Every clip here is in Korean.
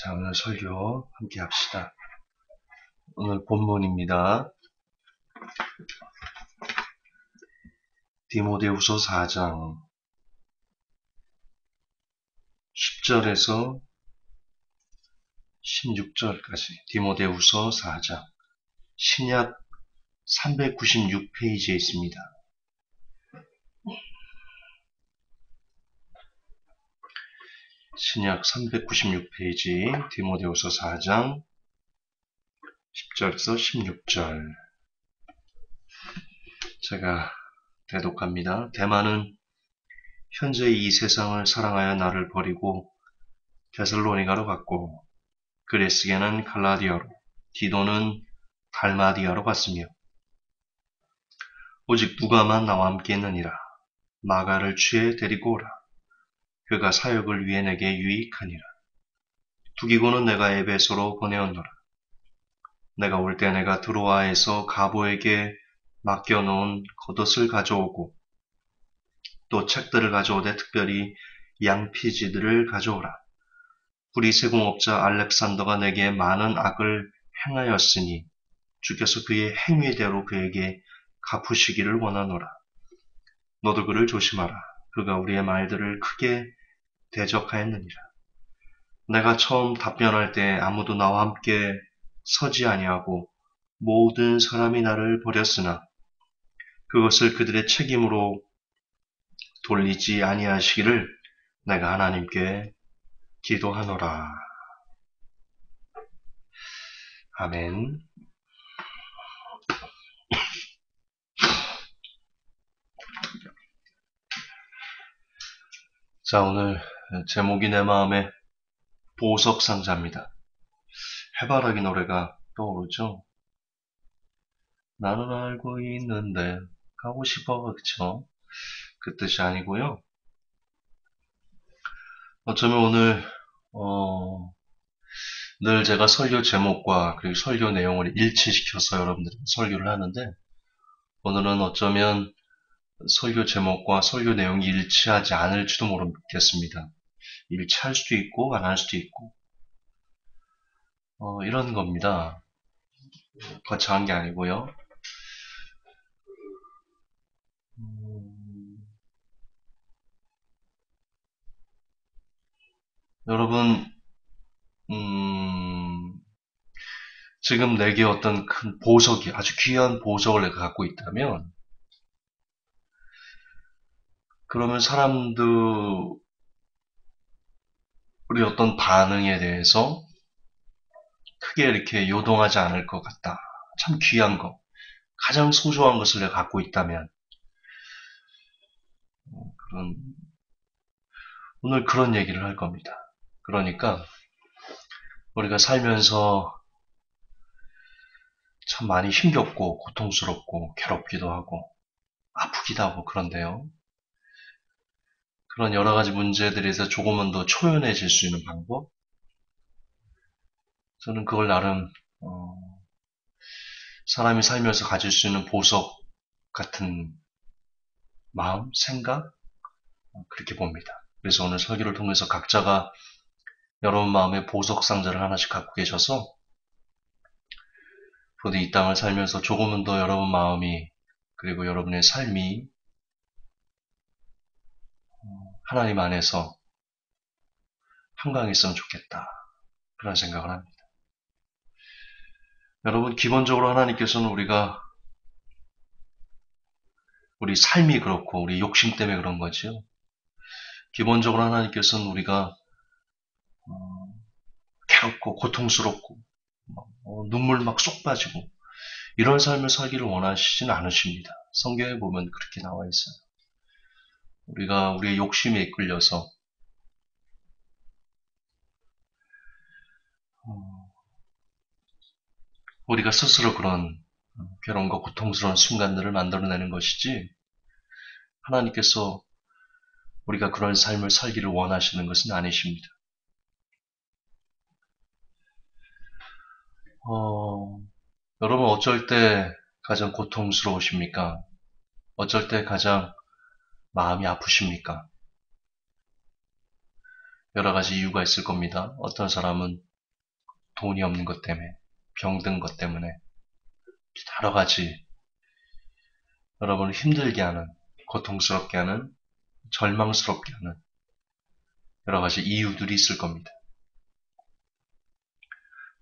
자, 오늘 설교 함께 합시다. 오늘 본문입니다. 디모데후서 4장 10절에서 16절까지 디모데후서 4장 신약 396페이지에 있습니다. 신약 396페이지 디모데후서 4장 10절에서 16절 제가 대독합니다. 대만은 현재 이 세상을 사랑하여 나를 버리고 데살로니가로 갔고 그레스게는 갈라디아로 디도는 달마디아로 갔으며 오직 누가만 나와 함께 있느니라. 마가를 취해 데리고 오라. 그가 사역을 위해 내게 유익하니라. 두기고는 내가 에베소로 보내었노라. 내가 올 때 내가 드로아에서 가보에게 맡겨놓은 겉옷을 가져오고 또 책들을 가져오되 특별히 양피지들을 가져오라. 우리 세공업자 알렉산더가 내게 많은 악을 행하였으니 주께서 그의 행위대로 그에게 갚으시기를 원하노라. 너도 그를 조심하라. 그가 우리의 말들을 크게 대적하였느니라. 내가 처음 답변할 때 아무도 나와 함께 서지 아니하고 모든 사람이 나를 버렸으나 그것을 그들의 책임으로 돌리지 아니하시기를 내가 하나님께 기도하노라. 아멘. 자, 오늘 제목이 내 마음의 보석상자입니다. 해바라기 노래가 떠오르죠? 나는 알고 있는데 가고 싶어, 그쵸? 그 뜻이 아니고요. 어쩌면 오늘 늘 제가 설교 제목과 그리고 설교 내용을 일치시켜서 여러분들이 설교를 하는데 오늘은 어쩌면 설교 제목과 설교 내용이 일치하지 않을지도 모르겠습니다. 일치할 수도 있고 안 할 수도 있고 이런 겁니다. 거창한 게 아니고요. 여러분 지금 내게 어떤 큰 보석이 아주 귀한 보석을 내가 갖고 있다면 그러면 사람들의 어떤 반응에 대해서 크게 이렇게 요동하지 않을 것 같다. 참 귀한 거, 가장 소중한 것을 내가 갖고 있다면 오늘 그런 얘기를 할 겁니다. 그러니까 우리가 살면서 참 많이 힘겹고 고통스럽고 괴롭기도 하고 아프기도 하고 그런데요. 그런 여러 가지 문제들에서 조금은 더 초연해질 수 있는 방법? 저는 그걸 나름 사람이 살면서 가질 수 있는 보석 같은 마음, 생각? 그렇게 봅니다. 그래서 오늘 설교를 통해서 각자가 여러분 마음의 보석 상자를 하나씩 갖고 계셔서 부디 이 땅을 살면서 조금은 더 여러분 마음이 그리고 여러분의 삶이 하나님 안에서 한강했으면 좋겠다. 그런 생각을 합니다. 여러분 기본적으로 하나님께서는 우리 삶이 그렇고 우리 욕심 때문에 그런 거죠. 기본적으로 하나님께서는 우리가 괴롭고 고통스럽고 눈물 막 쏙 빠지고 이런 삶을 살기를 원하시진 않으십니다. 성경에 보면 그렇게 나와 있어요. 우리가 우리의 욕심에 이끌려서 우리가 스스로 그런 괴로움과 고통스러운 순간들을 만들어내는 것이지 하나님께서 우리가 그런 삶을 살기를 원하시는 것은 아니십니다. 여러분 어쩔 때 가장 고통스러우십니까? 어쩔 때 가장 마음이 아프십니까? 여러 가지 이유가 있을 겁니다. 어떤 사람은 돈이 없는 것 때문에, 병든 것 때문에, 여러 가지 여러분을 힘들게 하는, 고통스럽게 하는, 절망스럽게 하는 여러 가지 이유들이 있을 겁니다.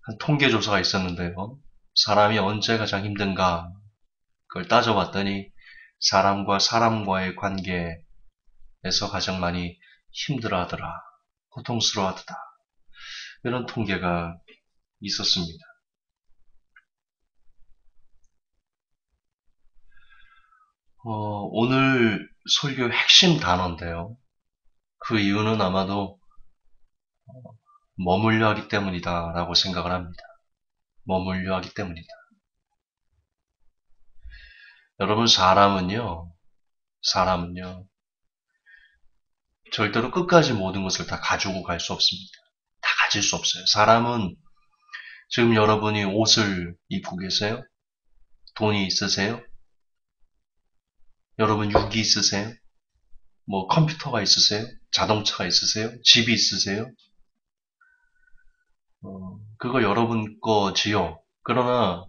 한 통계조사가 있었는데요. 사람이 언제 가장 힘든가? 그걸 따져봤더니 사람과 사람과의 관계에서 가장 많이 힘들어하더라. 고통스러워하더라. 이런 통계가 있었습니다. 오늘 설교의 핵심 단어인데요. 그 이유는 아마도 머물려 하기 때문이다 라고 생각을 합니다. 머물려 하기 때문이다. 여러분, 사람은요, 절대로 끝까지 모든 것을 다 가지고 갈 수 없습니다. 다 가질 수 없어요. 사람은 지금 여러분이 옷을 입고 계세요? 돈이 있으세요? 여러분 육이 있으세요? 뭐 컴퓨터가 있으세요? 자동차가 있으세요? 집이 있으세요? 그거 여러분 거지요. 그러나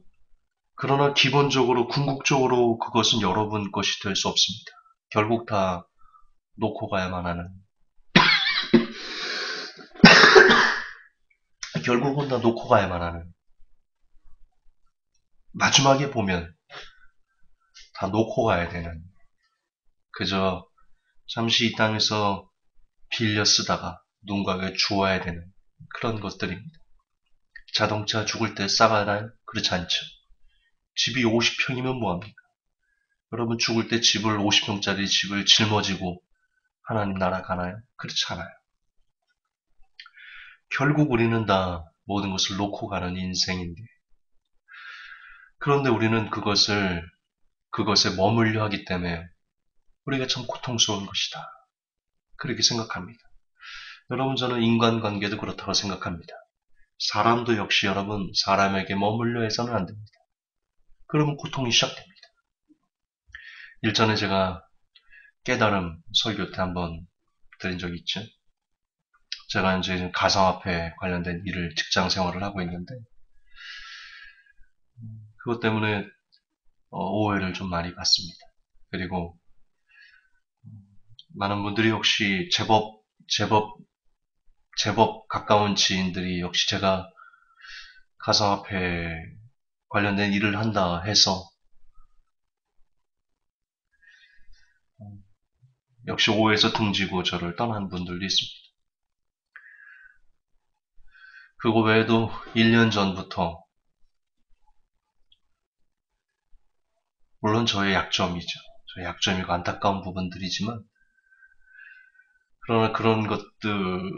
기본적으로 궁극적으로 그것은 여러분 것이 될 수 없습니다. 결국 다 놓고 가야만 하는, 결국은 다 놓고 가야만 하는, 마지막에 보면 다 놓고 가야 되는, 그저 잠시 이 땅에서 빌려 쓰다가 누군가에게 주어야 되는 그런 것들입니다. 자동차 죽을 때 싸가나요? 그렇지 않죠. 집이 50평이면 뭐합니까? 여러분 죽을 때 집을 50평짜리 집을 짊어지고 하나님 나라 가나요? 그렇지 않아요. 결국 우리는 다 모든 것을 놓고 가는 인생인데, 그런데 우리는 그것에 머물려 하기 때문에 우리가 참 고통스러운 것이다. 그렇게 생각합니다. 여러분, 저는 인간관계도 그렇다고 생각합니다. 사람도 역시 여러분, 사람에게 머물려 해서는 안 됩니다. 그러면 고통이 시작됩니다. 일전에 제가 깨달음 설교 때 한번 드린 적이 있죠. 제가 이제 가상화폐 관련된 일을 직장 생활을 하고 있는데, 그것 때문에 오해를 좀 많이 받습니다. 그리고 많은 분들이 혹시 제법 가까운 지인들이 역시 제가 가상화폐 관련된 일을 한다 해서 역시 오해에서 등지고 저를 떠난 분들도 있습니다. 그거 외에도 1년 전부터, 물론 저의 약점이죠. 저의 약점이고 안타까운 부분들이지만, 그러나 그런 것들을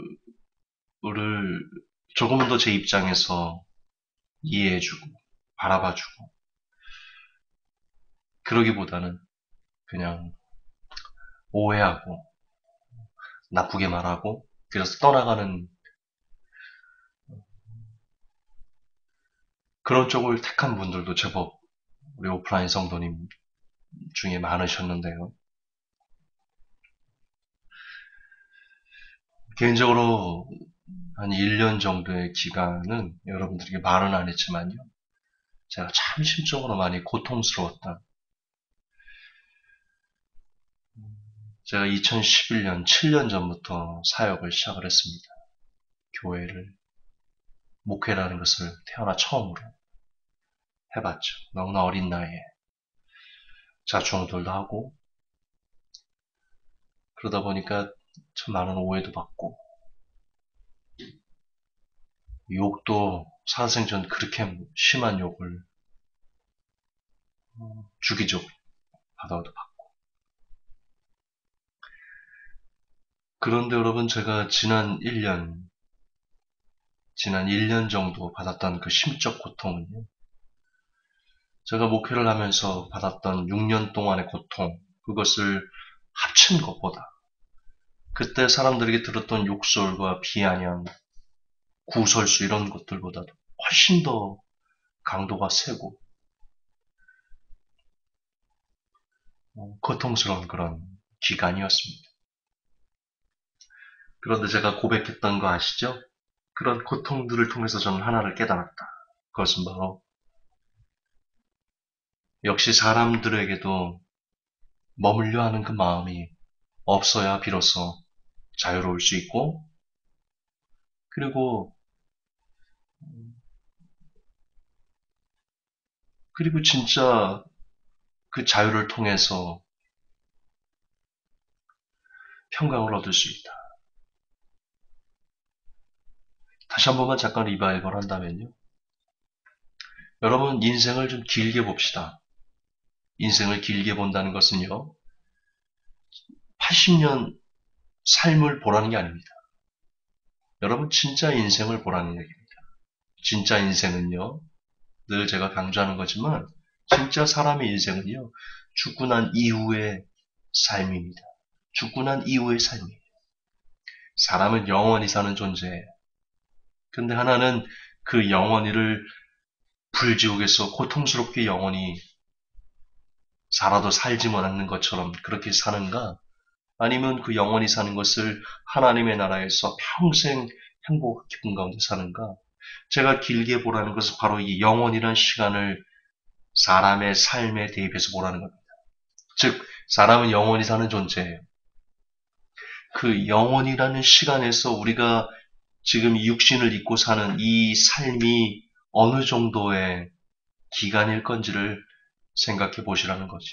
조금은 더 제 입장에서 이해해주고, 바라봐주고, 그러기보다는 그냥 오해하고, 나쁘게 말하고, 그래서 떠나가는 그런 쪽을 택한 분들도 제법 우리 오프라인 성도님 중에 많으셨는데요. 개인적으로 한 1년 정도의 기간은 여러분들에게 말은 안 했지만요. 제가 참 심적으로 많이 고통스러웠다. 제가 2011년, 7년 전부터 사역을 시작을 했습니다. 교회를, 목회라는 것을 태어나 처음으로 해봤죠. 너무나 어린 나이에 자충우돌도 하고, 그러다 보니까 참 많은 오해도 받고, 욕도 살아생전 그렇게 심한 욕을 주기적으로 받아도 받고. 그런데 여러분, 제가 지난 1년 정도 받았던 그 심적 고통은요, 제가 목회를 하면서 받았던 6년 동안의 고통, 그것을 합친 것보다, 그때 사람들에게 들었던 욕설과 비아냥, 구설수 이런 것들보다도 훨씬 더 강도가 세고 고통스러운 그런 기간이었습니다. 그런데 제가 고백했던 거 아시죠? 그런 고통들을 통해서 저는 하나를 깨달았다. 그것은 바로 역시 사람들에게도 머물려 하는 그 마음이 없어야 비로소 자유로울 수 있고, 그리고 진짜 그 자유를 통해서 평강을 얻을 수 있다. 다시 한 번만 잠깐 리바이벌 한다면요. 여러분, 인생을 좀 길게 봅시다. 인생을 길게 본다는 것은요, 80년 삶을 보라는 게 아닙니다. 여러분, 진짜 인생을 보라는 얘기입니다. 진짜 인생은요, 늘 제가 강조하는 거지만, 진짜 사람의 인생은요, 죽고 난 이후의 삶입니다. 죽고 난 이후의 삶이에요. 사람은 영원히 사는 존재예요. 근데 하나는 그 영원히를 불지옥에서 고통스럽게 영원히 살아도 살지 못하는 것처럼 그렇게 사는가? 아니면 그 영원히 사는 것을 하나님의 나라에서 평생 행복 기쁨 가운데 사는가? 제가 길게 보라는 것은 바로 이 영원이란 시간을 사람의 삶에 대입해서 보라는 겁니다. 즉, 사람은 영원히 사는 존재예요. 그 영원이라는 시간에서 우리가 지금 육신을 입고 사는 이 삶이 어느 정도의 기간일 건지를 생각해 보시라는 거지.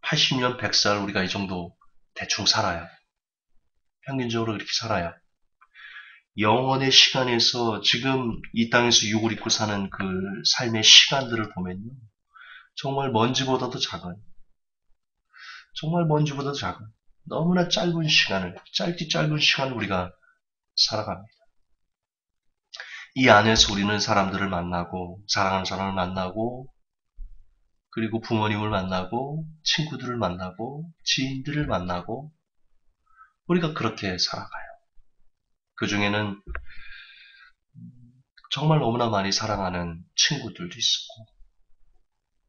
80년, 100살 우리가 이 정도 대충 살아요. 평균적으로 그렇게 살아요. 영원의 시간에서 지금 이 땅에서 육을 입고 사는 그 삶의 시간들을 보면요. 정말 먼지보다도 작아요. 정말 먼지보다도 작아요. 너무나 짧은 시간을, 짧은 시간을 우리가 살아갑니다. 이 안에서 우리는 사람들을 만나고, 사랑하는 사람을 만나고, 그리고 부모님을 만나고, 친구들을 만나고, 지인들을 만나고, 우리가 그렇게 살아가요. 그 중에는 정말 너무나 많이 사랑하는 친구들도 있었고,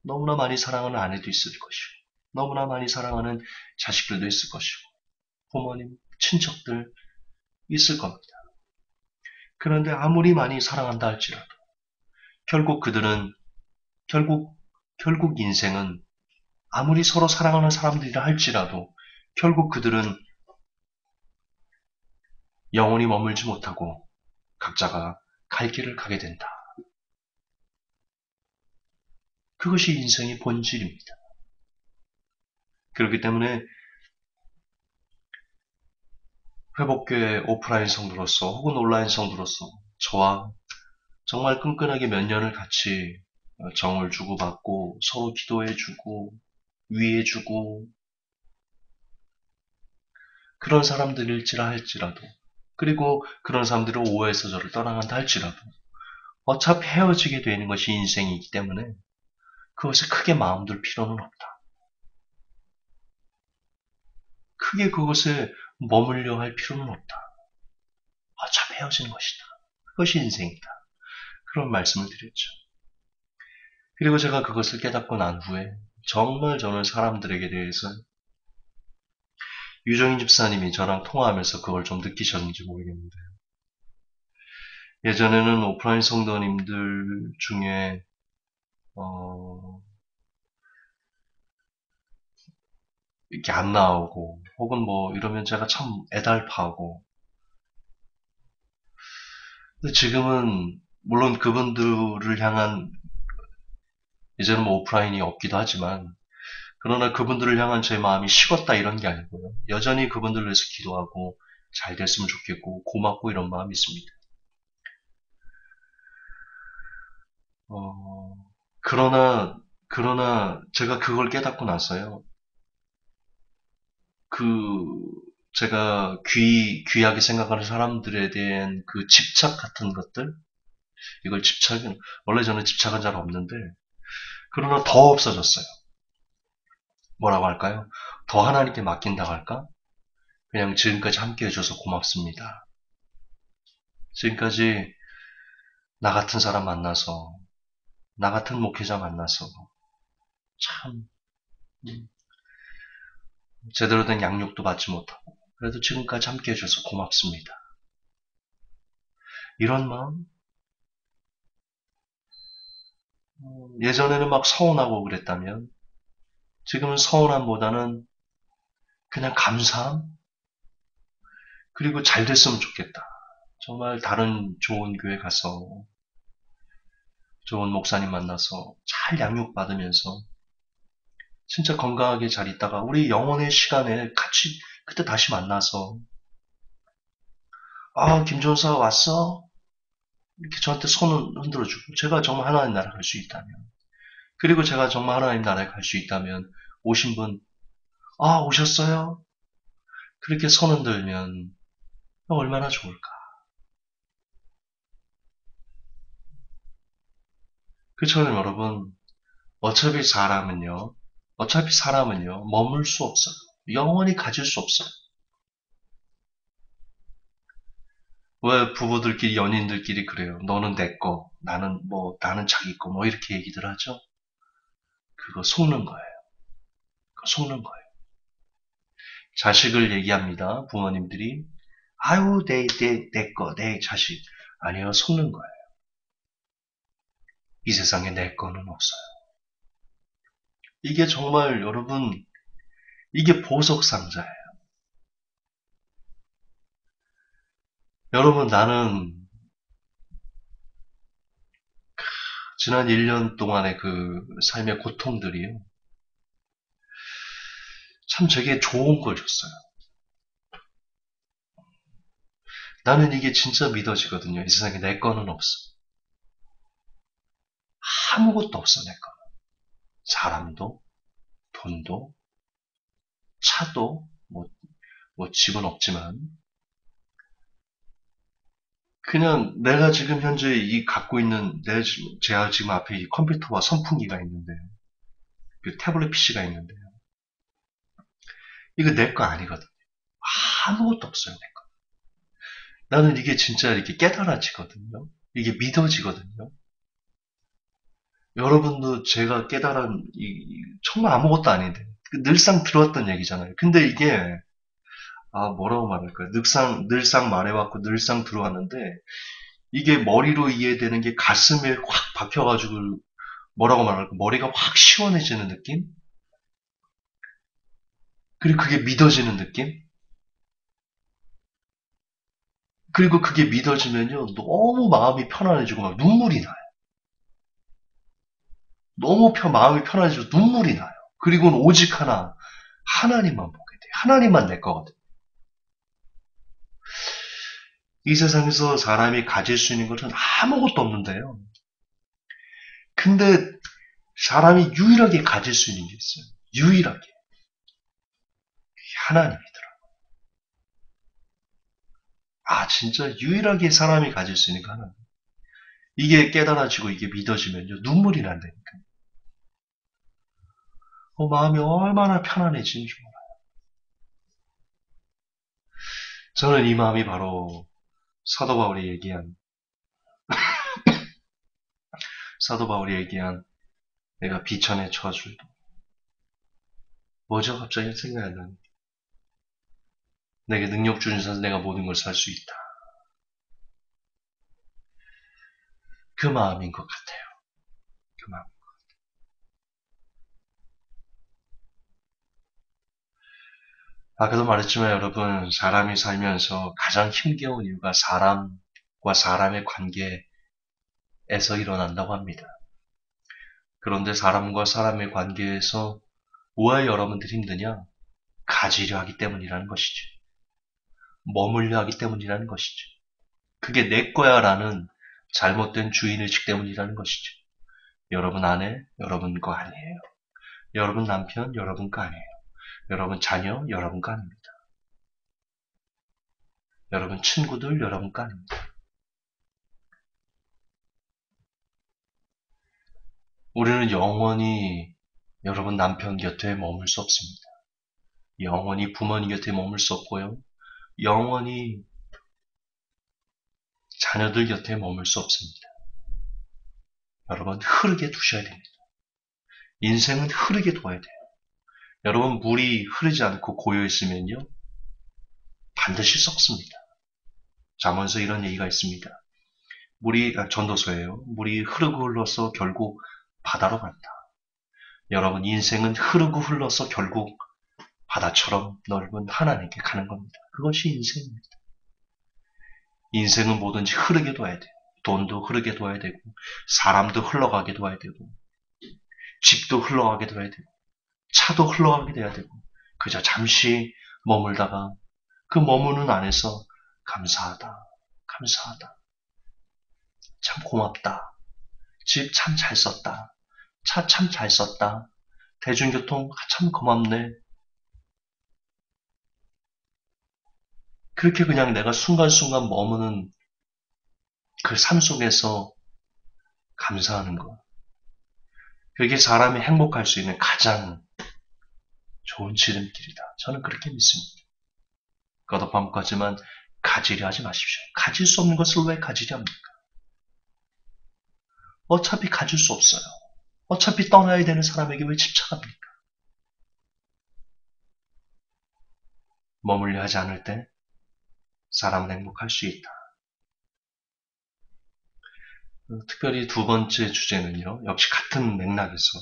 너무나 많이 사랑하는 아내도 있을 것이고, 너무나 많이 사랑하는 자식들도 있을 것이고, 부모님, 친척들 있을 겁니다. 그런데 아무리 많이 사랑한다 할지라도, 결국 그들은, 결국 인생은 아무리 서로 사랑하는 사람들이라 할지라도, 결국 그들은 영원히 머물지 못하고 각자가 갈 길을 가게 된다. 그것이 인생의 본질입니다. 그렇기 때문에 회복교회 오프라인 성도로서 혹은 온라인 성도로서 저와 정말 끈끈하게 몇 년을 같이 정을 주고받고 서로 기도해주고 위해주고 그런 사람들일지라 할지라도 그리고 그런 사람들을 오해해서 저를 떠나간다 할지라도 어차피 헤어지게 되는 것이 인생이기 때문에 그것에 크게 마음 둘 필요는 없다. 크게 그것에 머물려 할 필요는 없다. 어차피 헤어지는 것이다. 그것이 인생이다. 그런 말씀을 드렸죠. 그리고 제가 그것을 깨닫고 난 후에 정말 저는 사람들에게 대해서 유정인 집사님이 저랑 통화하면서 그걸 좀 느끼셨는지 모르겠는데 예전에는 오프라인 성도님들 중에 이렇게 안 나오고 혹은 뭐 이러면 제가 참 애달파하고 근데 지금은 물론 그분들을 향한 이제는 뭐 오프라인이 없기도 하지만 그러나 그분들을 향한 제 마음이 식었다 이런 게 아니고요. 여전히 그분들을 위해서 기도하고 잘 됐으면 좋겠고 고맙고 이런 마음이 있습니다. 그러나 제가 그걸 깨닫고 나서요. 그 제가 귀하게 생각하는 사람들에 대한 그 집착 같은 것들 이걸 집착은 원래 저는 집착은 잘 없는데 그러나 더 없어졌어요. 뭐라고 할까요? 더 하나님께 맡긴다고 할까? 그냥 지금까지 함께 해줘서 고맙습니다. 지금까지 나 같은 사람 만나서 나 같은 목회자 만나서 참 제대로 된 양육도 받지 못하고 그래도 지금까지 함께 해줘서 고맙습니다. 이런 마음? 예전에는 막 서운하고 그랬다면 지금은 서운함보다는 그냥 감사함? 그리고 잘 됐으면 좋겠다. 정말 다른 좋은 교회 가서 좋은 목사님 만나서 잘 양육받으면서 진짜 건강하게 잘 있다가 우리 영혼의 시간에 같이 그때 다시 만나서 김전사 왔어? 이렇게 저한테 손을 흔들어주고 제가 정말 하나님 나라 갈 수 있다면 그리고 제가 정말 하나님 나라에 갈 수 있다면 오신 분 오셨어요? 그렇게 손 흔들면 얼마나 좋을까? 그처럼 여러분 어차피 사람은요 머물 수 없어요. 영원히 가질 수 없어요. 왜 부부들끼리 연인들끼리 그래요? 너는 내 거, 나는 자기 거, 이렇게 얘기들 하죠? 그거 속는 거예요. 그거 속는 거예요. 자식을 얘기합니다. 부모님들이 아유 내 거, 내 자식 아니요 속는 거예요. 이 세상에 내 거는 없어요. 이게 정말 여러분 이게 보석 상자예요. 여러분 나는 지난 1년 동안의 그 삶의 고통들이요. 참 제게 좋은 걸 줬어요. 나는 이게 진짜 믿어지거든요. 이 세상에 내 거는 없어. 아무것도 없어, 내 거는. 사람도, 돈도, 차도, 집은 없지만, 그냥 내가 지금 현재 갖고 있는, 제가 지금 앞에 이 컴퓨터와 선풍기가 있는데, 그 태블릿 PC가 있는데요. 이거 내 거 아니거든. 아무것도 없어요, 내 거. 나는 이게 진짜 이렇게 깨달아지거든요. 이게 믿어지거든요. 여러분도 제가 깨달은, 정말 아무것도 아닌데, 늘상 들어왔던 얘기잖아요. 근데 이게, 뭐라고 말할까요? 늘상 말해왔고, 늘상 들어왔는데, 이게 머리로 이해되는 게 가슴에 확 박혀가지고, 뭐라고 말할까? 머리가 확 시원해지는 느낌? 그리고 그게 믿어지는 느낌? 그리고 그게 믿어지면요, 너무 마음이 편안해지고 막 눈물이 나요. 너무 마음이 편안해지고 눈물이 나요. 그리고는 오직 하나님만 보게 돼요. 하나님만 내 거거든요. 이 세상에서 사람이 가질 수 있는 것은 아무것도 없는데요. 근데 사람이 유일하게 가질 수 있는 게 있어요. 유일하게. 하나님이더라고요. 진짜 유일하게 사람이 가질 수 있는 게 하나님. 이게 깨달아지고 이게 믿어지면요. 눈물이 난다니까. 마음이 얼마나 편안해지는 줄 몰라요. 저는 이 마음이 바로 사도 바울이 얘기한 내가 비천에 처하줄 뭐죠? 갑자기 생각이 안 나네. 내게 능력 주는 자는 내가 모든 걸 살 수 있다. 그 마음인 것 같아요. 그 마음. 아까도 말했지만 여러분, 사람이 살면서 가장 힘겨운 이유가 사람과 사람의 관계에서 일어난다고 합니다. 그런데 사람과 사람의 관계에서 왜 여러분들이 힘드냐? 가지려 하기 때문이라는 것이죠. 머물려 하기 때문이라는 것이죠. 그게 내 거야 라는 잘못된 주인의식 때문이라는 것이죠. 여러분 아내, 여러분 거 아니에요. 여러분 남편, 여러분 거 아니에요. 여러분 자녀, 여러분 거 아닙니다. 여러분 친구들, 여러분 거 아닙니다. 우리는 영원히 여러분 남편 곁에 머물 수 없습니다. 영원히 부모님 곁에 머물 수 없고요. 영원히 자녀들 곁에 머물 수 없습니다. 여러분 흐르게 두셔야 됩니다. 인생은 흐르게 둬야 돼요. 여러분 물이 흐르지 않고 고여 있으면요 반드시 썩습니다. 잠언서 이런 얘기가 있습니다. 전도서예요. 물이 흐르고 흘러서 결국 바다로 간다. 여러분, 인생은 흐르고 흘러서 결국 바다처럼 넓은 하나님께 가는 겁니다. 그것이 인생입니다. 인생은 뭐든지 흐르게 둬야 돼요. 돈도 흐르게 둬야 되고, 사람도 흘러가게 둬야 되고, 집도 흘러가게 둬야 되고, 차도 흘러가게 돼야 되고, 그저 잠시 머물다가 그 머무는 안에서 감사하다, 감사하다, 참 고맙다, 집 참 잘 썼다, 차 참 잘 썼다, 대중교통 참 고맙네. 그렇게 그냥 내가 순간순간 머무는 그 삶 속에서 감사하는 것. 그게 사람이 행복할 수 있는 가장 좋은 지름길이다. 저는 그렇게 믿습니다. 거듭반복하지만 가지려 하지 마십시오. 가질 수 없는 것을 왜 가지려 합니까? 어차피 가질 수 없어요. 어차피 떠나야 되는 사람에게 왜 집착합니까? 머물려 하지 않을 때 사람은 행복할 수 있다. 특별히 두 번째 주제는요. 역시 같은 맥락에서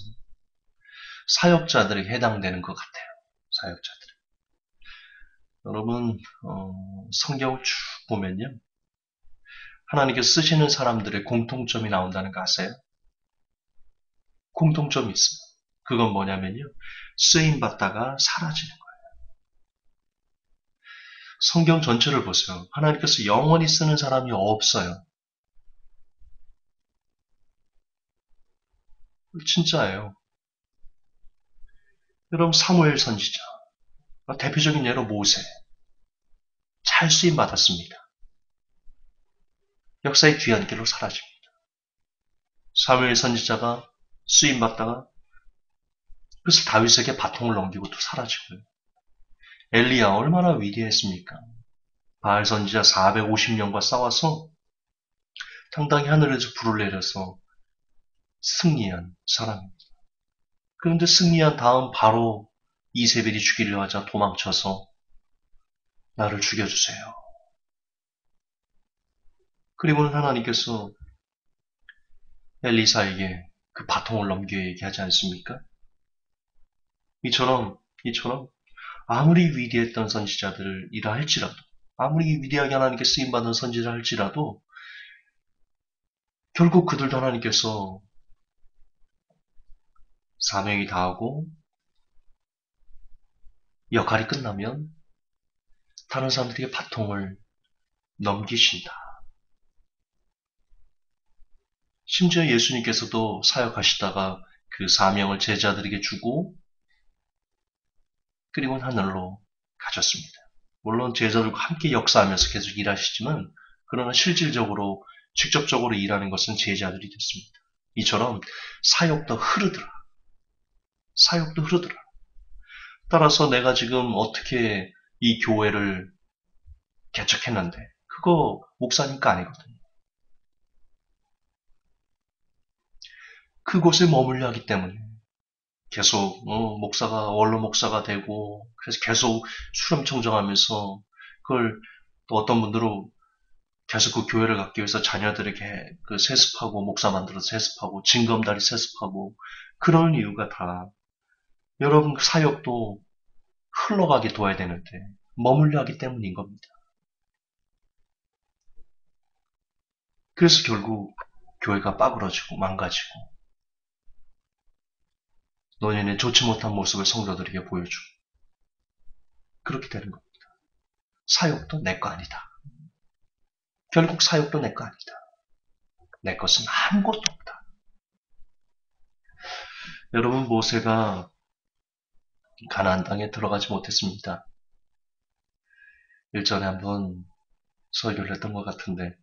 사역자들에게 해당되는 것 같아요. 사역자들. 여러분 성경을 쭉 보면요. 하나님께서 쓰시는 사람들의 공통점이 나온다는 거 아세요? 공통점이 있어요. 그건 뭐냐면요. 쓰임받다가 사라지는 거예요. 성경 전체를 보세요. 하나님께서 영원히 쓰는 사람이 없어요. 진짜예요. 여러분 사무엘 선지자, 대표적인 예로 모세, 잘 쓰임받았습니다. 역사의 귀한 길로 사라집니다. 사무엘 선지자가 쓰임받다가 그래서 다윗에게 바통을 넘기고 또 사라지고요. 엘리야 얼마나 위대했습니까? 바알 선지자 450명과 싸워서 당당히 하늘에서 불을 내려서 승리한 사람입니다. 그런데 승리한 다음 바로 이세벨이 죽이려 하자 도망쳐서 나를 죽여주세요. 그리고는 하나님께서 엘리사에게 그 바통을 넘겨 얘기하지 않습니까? 이처럼 아무리 위대했던 선지자들이라 할지라도 아무리 위대하게 하나님께 쓰임받은 선지자 할지라도 결국 그들도 하나님께서 사명이 다하고 역할이 끝나면 다른 사람들에게 바통을 넘기신다. 심지어 예수님께서도 사역하시다가 그 사명을 제자들에게 주고 그리고는 하늘로 가셨습니다. 물론 제자들과 함께 역사하면서 계속 일하시지만 그러나 실질적으로 직접적으로 일하는 것은 제자들이 됐습니다. 이처럼 사역도 흐르더라. 사역도 흐르더라. 따라서 내가 지금 어떻게 이 교회를 개척했는데 그거 목사님과 아니거든요. 그곳에 머물려 하기 때문에 계속 목사가 원로 목사가 되고 그래서 계속 수렴청정하면서 그걸 또 어떤 분들은 계속 그 교회를 갖기 위해서 자녀들에게 그 세습하고 목사 만들어서 세습하고 징검다리 세습하고 그런 이유가 다 여러분 사역도 흘러가게 둬야 되는데 머물려 하기 때문인 겁니다. 그래서 결국 교회가 빠그러지고 망가지고 노년의 좋지 못한 모습을 성도들에게 보여주고 그렇게 되는 겁니다. 사역도 내 거 아니다. 결국 사역도 내 거 아니다. 내 것은 아무것도 없다. 여러분 모세가 가나안 땅에 들어가지 못했습니다. 일전에 한번 설교를 했던 것 같은데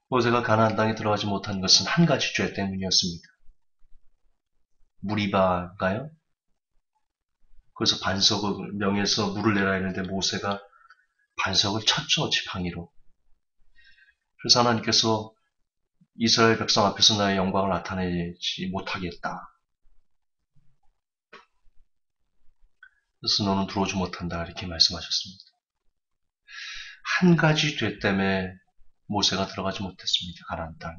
모세가 가나안 땅에 들어가지 못한 것은 한 가지 죄 때문이었습니다. 무리바가요? 그래서 반석을 명해서 물을 내라 했는데 모세가 반석을 쳤죠, 지팡이로. 그래서 하나님께서 이스라엘 백성 앞에서 나의 영광을 나타내지 못하겠다. 그래서 너는 들어오지 못한다 이렇게 말씀하셨습니다. 한 가지 죄 때문에 모세가 들어가지 못했습니다. 가나안 땅에.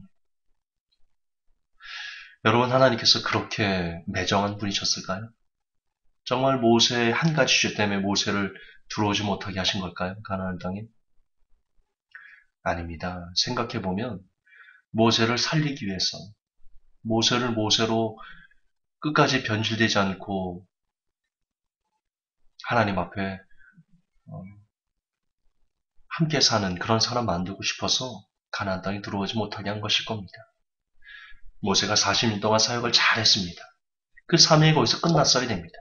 여러분, 하나님께서 그렇게 매정한 분이셨을까요? 정말 모세의 한 가지 죄 때문에 모세를 들어오지 못하게 하신 걸까요? 가나안 땅에? 아닙니다. 생각해보면 모세를 살리기 위해서 모세를 모세로 끝까지 변질되지 않고 하나님 앞에 함께 사는 그런 사람 만들고 싶어서 가나안 땅에 들어오지 못하게 한 것일 겁니다. 모세가 40년 동안 사역을 잘했습니다. 그 사명이 거기서 끝났어야 됩니다.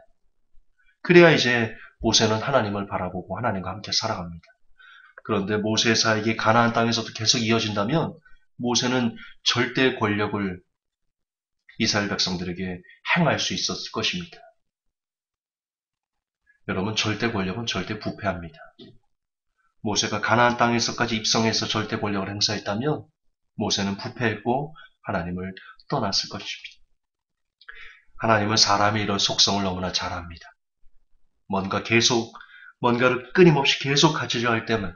그래야 이제 모세는 하나님을 바라보고 하나님과 함께 살아갑니다. 그런데 모세의 사역이 가나안 땅에서도 계속 이어진다면 모세는 절대 권력을 이스라엘 백성들에게 행할 수 있었을 것입니다. 여러분, 절대 권력은 절대 부패합니다. 모세가 가나안 땅에서까지 입성해서 절대 권력을 행사했다면 모세는 부패했고 하나님을 떠났을 것입니다. 하나님은 사람의 이런 속성을 너무나 잘 압니다. 뭔가를 끊임없이 계속 가지려 할 때만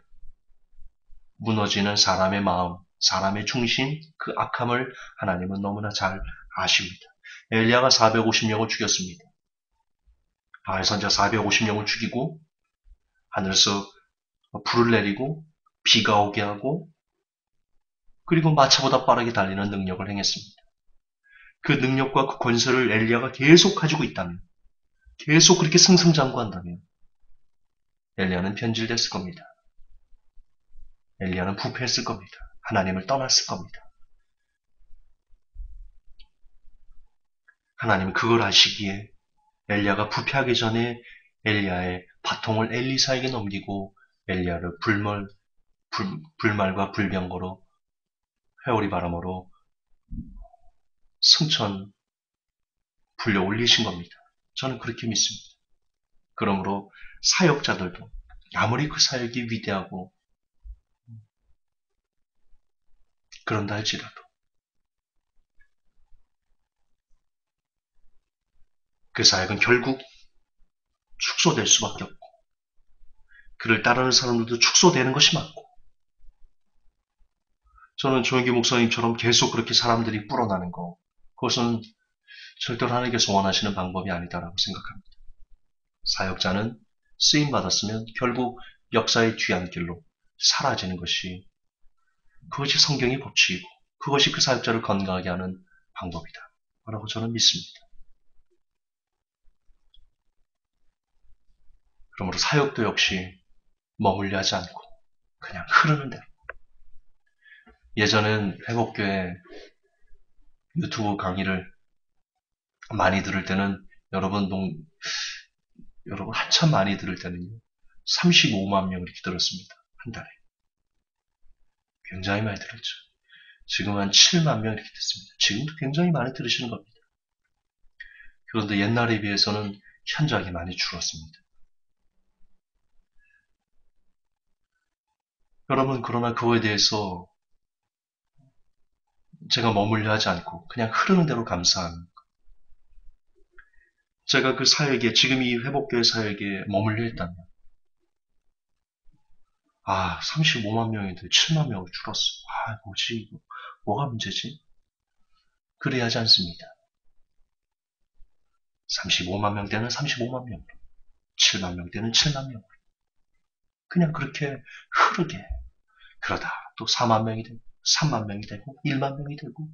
무너지는 사람의 마음, 사람의 중심, 그 악함을 하나님은 너무나 잘 아십니다. 엘리야가 450명을 죽였습니다. 바알 선지자 450명을 죽이고 하늘에서 불을 내리고 비가 오게 하고 그리고 마차보다 빠르게 달리는 능력을 행했습니다. 그 능력과 그 권세를 엘리야가 계속 가지고 있다면, 계속 그렇게 승승장구한다면 엘리야는 변질됐을 겁니다. 엘리야는 부패했을 겁니다. 하나님을 떠났을 겁니다. 하나님은 그걸 아시기에 엘리야가 부패하기 전에 엘리야의 바통을 엘리사에게 넘기고 엘리야를 불말과 불병거로 회오리 바람으로 승천 불려 올리신 겁니다. 저는 그렇게 믿습니다. 그러므로 사역자들도 아무리 그 사역이 위대하고 그런다 할지라도 그 사역은 결국 축소될 수밖에 없고 그를 따르는 사람들도 축소되는 것이 맞고 저는 조영기 목사님처럼 계속 그렇게 사람들이 불어나는 거 그것은 절대로 하나님께서 원하시는 방법이 아니다라고 생각합니다. 사역자는 쓰임받았으면 결국 역사의 뒤안길로 사라지는 것이 그것이 성경의 법칙이고 그것이 그 사역자를 건강하게 하는 방법이다 라고 저는 믿습니다. 그러므로 사역도 역시 머물려 하지 않고 그냥 흐르는 대로 예전엔 회복교회 유튜브 강의를 많이 들을 때는 여러분 한참 많이 들을 때는요 35만 명 이렇게 들었습니다. 한 달에 굉장히 많이 들었죠. 지금 한 7만 명 이렇게 됐습니다. 지금도 굉장히 많이 들으시는 겁니다. 그런데 옛날에 비해서는 현저하게 많이 줄었습니다. 여러분 그러나 그거에 대해서 제가 머물려 하지 않고 그냥 흐르는 대로 감사하는 것. 제가 그 사역에 지금 이 회복교회 사역에 머물려 있다면 35만 명인데 7만 명으로 줄었어. 뭐지 이거. 뭐가 문제지? 그래야 하지 않습니다. 35만 명 때는 35만 명으로 7만 명 때는 7만 명으로 그냥 그렇게 흐르게 그러다 또 4만 명이 되고 3만 명이 되고 1만 명이 되고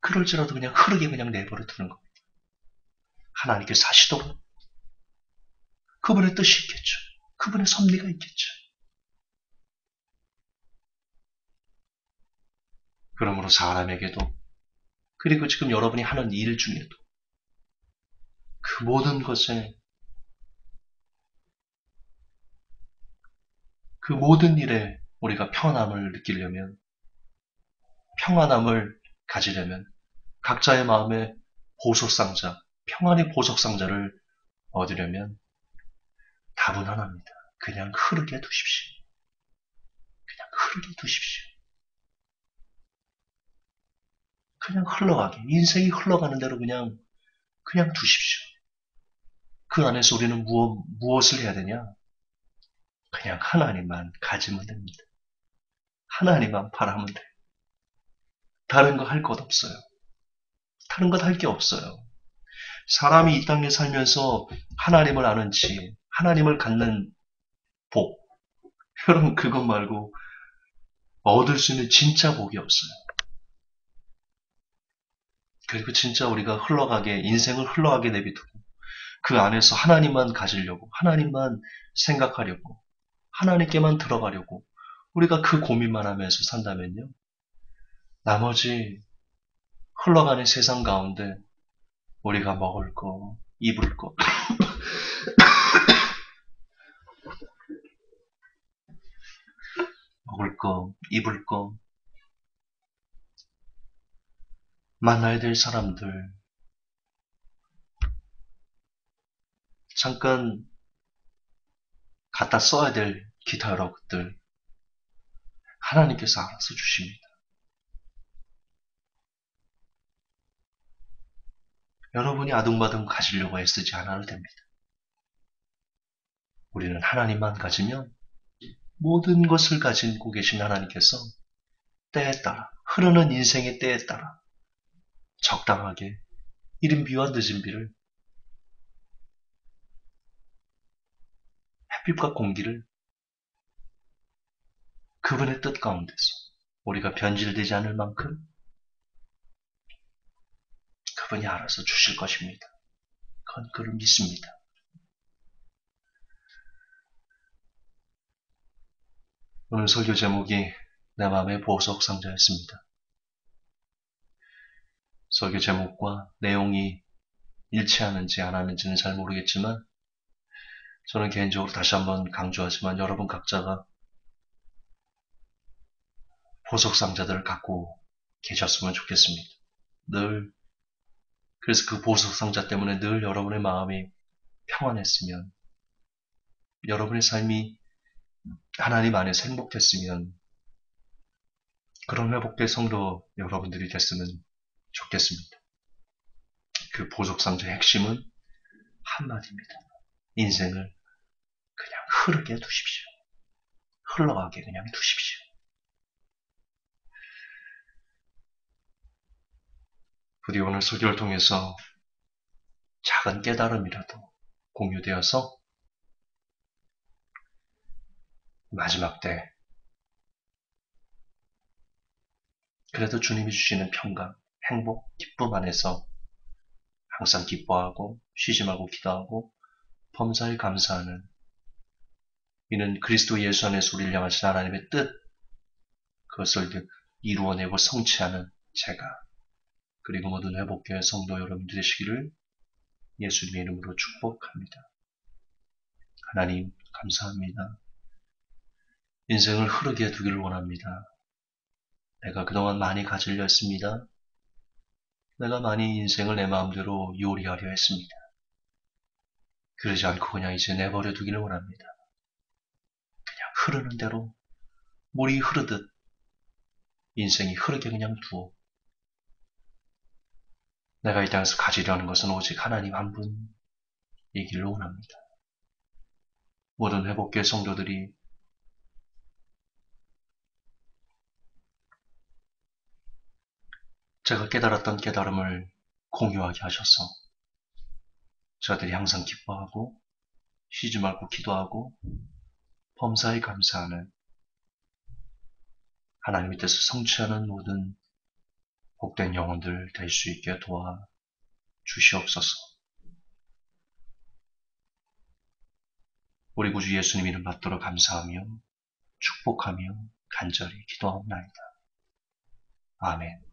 그럴지라도 그냥 흐르게 그냥 내버려 두는 겁니다. 하나님께서 하시도록 그분의 뜻이 있겠죠. 그분의 섭리가 있겠죠. 그러므로 사람에게도 그리고 지금 여러분이 하는 일 중에도 그 모든 것에 그 모든 일에 우리가 평안함을 느끼려면 평안함을 가지려면 각자의 마음에 보석상자, 평안의 보석상자를 얻으려면 답은 하나입니다. 그냥 흐르게 두십시오. 그냥 흐르게 두십시오. 그냥 흘러가게. 인생이 흘러가는 대로 그냥 두십시오. 그 안에서 우리는 무엇을 해야 되냐? 그냥 하나님만 가지면 됩니다. 하나님만 바라면 돼요. 다른 거 할 것 없어요. 다른 것 할 게 없어요. 사람이 이 땅에 살면서 하나님을 아는지, 하나님을 갖는 복, 여러분 그것 말고 얻을 수 있는 진짜 복이 없어요. 그리고 진짜 우리가 인생을 흘러가게 내비두고 그 안에서 하나님만 가지려고, 하나님만 생각하려고, 하나님께만 들어가려고 우리가 그 고민만 하면서 산다면요. 나머지 흘러가는 세상 가운데 우리가 먹을 거, 입을 거, 먹을 거, 입을 거, 만나야 될 사람들, 잠깐 갖다 써야 될 기타 여러 것들, 하나님께서 알아서 주십니다. 여러분이 아둥바둥 가지려고 애쓰지 않아도 됩니다. 우리는 하나님만 가지면 모든 것을 가지고 계신 하나님께서 때에 따라, 흐르는 인생의 때에 따라 적당하게 이른 비와 늦은 비를, 햇빛과 공기를 그분의 뜻 가운데서 우리가 변질되지 않을 만큼 그분이 알아서 주실 것입니다. 그건 그를 믿습니다. 오늘 설교 제목이 내 마음의 보석 상자였습니다. 설교 제목과 내용이 일치하는지 안 하는지는 잘 모르겠지만 저는 개인적으로 다시 한번 강조하지만 여러분 각자가 보석 상자들을 갖고 계셨으면 좋겠습니다. 그래서 그 보석 상자 때문에 늘 여러분의 마음이 평안했으면, 여러분의 삶이 하나님 안에서 행복했으면, 그런 회복된 성도 여러분들이 됐으면 좋겠습니다. 그 보석 상자의 핵심은 한마디입니다. 인생을 그냥 흐르게 두십시오. 흘러가게 그냥 두십시오. 부디 오늘 설교를 통해서 작은 깨달음이라도 공유되어서 마지막 때 그래도 주님이 주시는 평강, 행복, 기쁨 안에서 항상 기뻐하고 쉬지 말고 기도하고 범사에 감사하는, 이는 그리스도 예수 안에서 우리를 향하신 하나님의 뜻, 그것을 이루어내고 성취하는 제가, 그리고 모든 회복교회 성도 여러분들 되시기를 예수님의 이름으로 축복합니다. 하나님 감사합니다. 인생을 흐르게 두기를 원합니다. 내가 그동안 많이 가지려 했습니다. 내가 많이 인생을 내 마음대로 요리하려 했습니다. 그러지 않고 그냥 이제 내버려 두기를 원합니다. 그냥 흐르는 대로 물이 흐르듯 인생이 흐르게 그냥 두어 내가 이 땅에서 가지려는 것은 오직 하나님 한 분이기를 원합니다. 모든 회복교회 성도들이 제가 깨달았던 깨달음을 공유하게 하셔서 저들이 항상 기뻐하고 쉬지 말고 기도하고 범사에 감사하는, 하나님의 뜻을 성취하는 모든 복된 영혼들 될 수 있게 도와 주시옵소서. 우리 구주 예수님 이름 받들어 감사하며 축복하며 간절히 기도하옵나이다. 아멘.